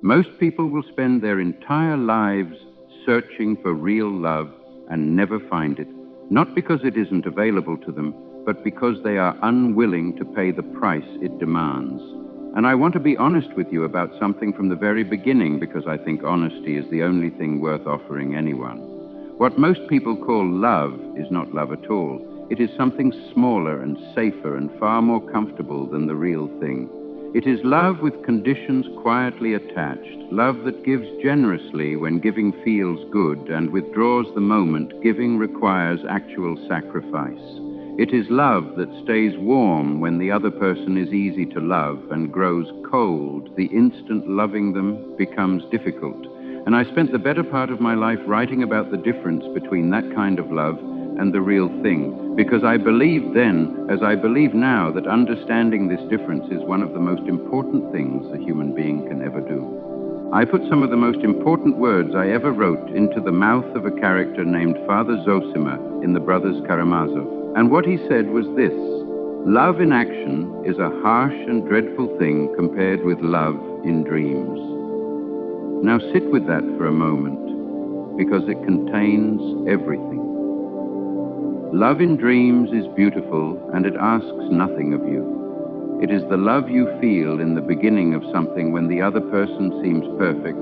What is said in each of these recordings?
Most people will spend their entire lives searching for real love and never find it, not because it isn't available to them, but because they are unwilling to pay the price it demands. And I want to be honest with you about something from the very beginning, because I think honesty is the only thing worth offering anyone. What most people call love is not love at all. It is something smaller and safer and far more comfortable than the real thing. It is love with conditions quietly attached, love that gives generously when giving feels good and withdraws the moment giving requires actual sacrifice. It is love that stays warm when the other person is easy to love and grows cold. The instant loving them becomes difficult. And I spent the better part of my life writing about the difference between that kind of love and the real thing, because I believed then, as I believe now, that understanding this difference is one of the most important things a human being can ever do. I put some of the most important words I ever wrote into the mouth of a character named Father Zosima in the Brothers Karamazov. And what he said was this: love in action is a harsh and dreadful thing compared with love in dreams. Now sit with that for a moment, because it contains everything. Love in dreams is beautiful, and it asks nothing of you. It is the love you feel in the beginning of something when the other person seems perfect,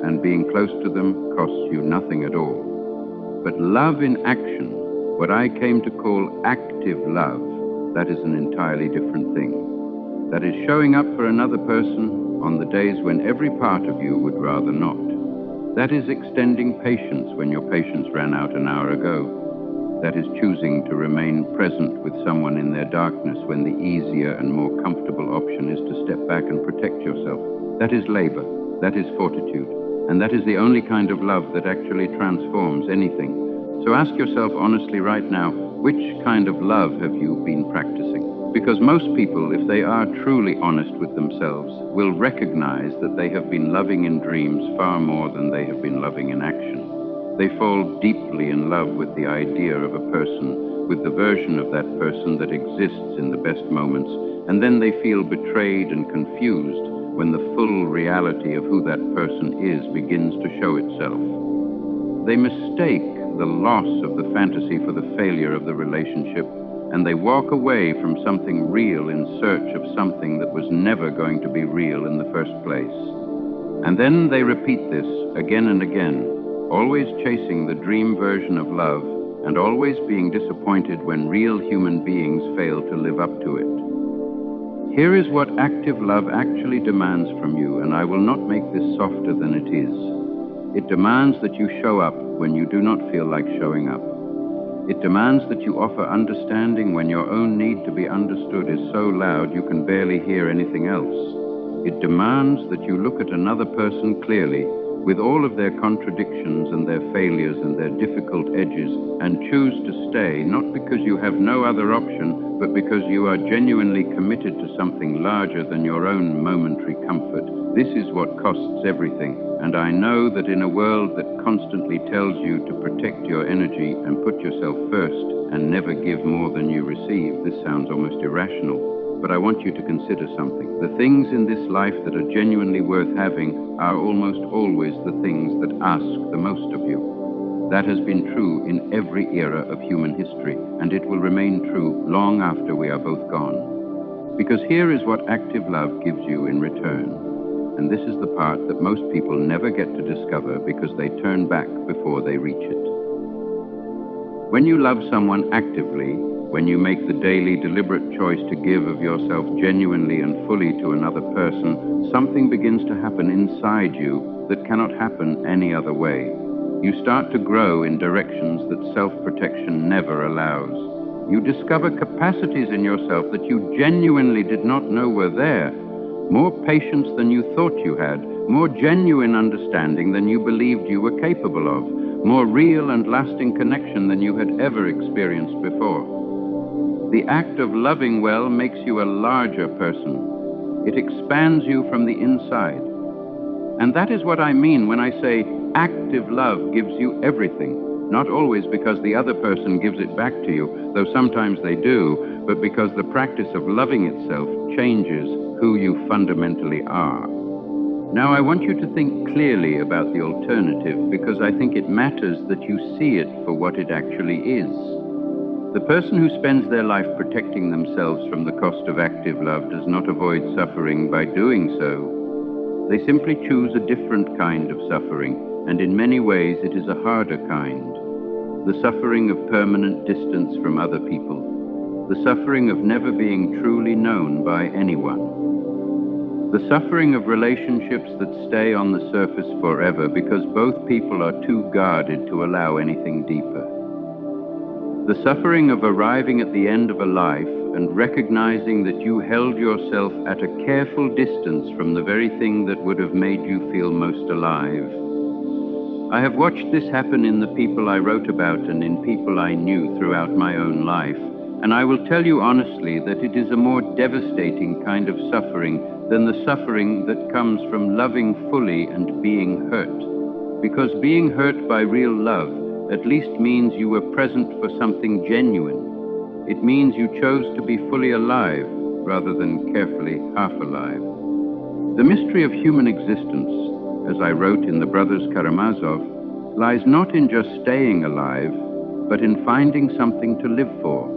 and being close to them costs you nothing at all. But love in action, what I came to call active love, that is an entirely different thing. That is showing up for another person on the days when every part of you would rather not. That is extending patience when your patience ran out an hour ago. That is choosing to remain present with someone in their darkness when the easier and more comfortable option is to step back and protect yourself. That is labor, that is fortitude, and that is the only kind of love that actually transforms anything. So ask yourself honestly right now, which kind of love have you been practicing? Because most people, if they are truly honest with themselves, will recognize that they have been loving in dreams far more than they have been loving in action. They fall deeply in love with the idea of a person, with the version of that person that exists in the best moments, and then they feel betrayed and confused when the full reality of who that person is begins to show itself. They mistake the loss of the fantasy for the failure of the relationship, and they walk away from something real in search of something that was never going to be real in the first place. And then they repeat this again and again, always chasing the dream version of love and always being disappointed when real human beings fail to live up to it. Here is what active love actually demands from you, and I will not make this softer than it is. It demands that you show up when you do not feel like showing up. It demands that you offer understanding when your own need to be understood is so loud you can barely hear anything else. It demands that you look at another person clearly, with all of their contradictions and their failures and their difficult edges, and choose to stay, not because you have no other option, but because you are genuinely committed to something larger than your own momentary comfort. This is what costs everything, and I know that in a world that constantly tells you to protect your energy and put yourself first and never give more than you receive, this sounds almost irrational. But I want you to consider something. The things in this life that are genuinely worth having are almost always the things that ask the most of you. That has been true in every era of human history, and it will remain true long after we are both gone. Because here is what active love gives you in return. And this is the part that most people never get to discover because they turn back before they reach it. When you love someone actively, when you make the daily deliberate choice to give of yourself genuinely and fully to another person, something begins to happen inside you that cannot happen any other way. You start to grow in directions that self-protection never allows. You discover capacities in yourself that you genuinely did not know were there. More patience than you thought you had, more genuine understanding than you believed you were capable of, more real and lasting connection than you had ever experienced before. The act of loving well makes you a larger person. It expands you from the inside. And that is what I mean when I say active love gives you everything. Not always because the other person gives it back to you, though sometimes they do, but because the practice of loving itself changes who you fundamentally are. Now, I want you to think clearly about the alternative because I think it matters that you see it for what it actually is. The person who spends their life protecting themselves from the cost of active love does not avoid suffering by doing so. They simply choose a different kind of suffering, and in many ways it is a harder kind. The suffering of permanent distance from other people. The suffering of never being truly known by anyone. The suffering of relationships that stay on the surface forever because both people are too guarded to allow anything deeper. The suffering of arriving at the end of a life and recognizing that you held yourself at a careful distance from the very thing that would have made you feel most alive. I have watched this happen in the people I wrote about and in people I knew throughout my own life, and I will tell you honestly that it is a more devastating kind of suffering than the suffering that comes from loving fully and being hurt. Because being hurt by real love at least means you were present for something genuine. It means you chose to be fully alive rather than carefully half alive. The mystery of human existence, as I wrote in The Brothers Karamazov, lies not in just staying alive, but in finding something to live for.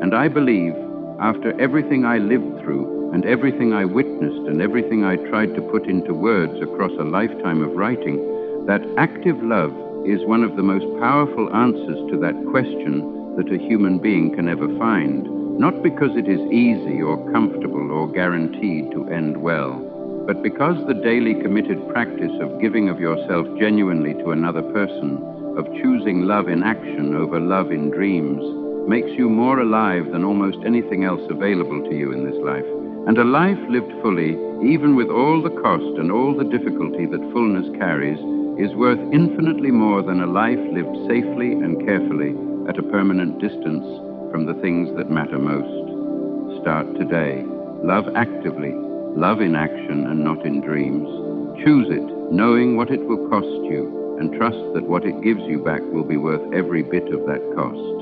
And I believe, after everything I lived through, and everything I witnessed, and everything I tried to put into words across a lifetime of writing, that active love is one of the most powerful answers to that question that a human being can ever find, not because it is easy or comfortable or guaranteed to end well, but because the daily committed practice of giving of yourself genuinely to another person, of choosing love in action over love in dreams, makes you more alive than almost anything else available to you in this life. And a life lived fully, even with all the cost and all the difficulty that fullness carries, is worth infinitely more than a life lived safely and carefully at a permanent distance from the things that matter most. Start today. Love actively, love in action and not in dreams. Choose it, knowing what it will cost you, and trust that what it gives you back will be worth every bit of that cost.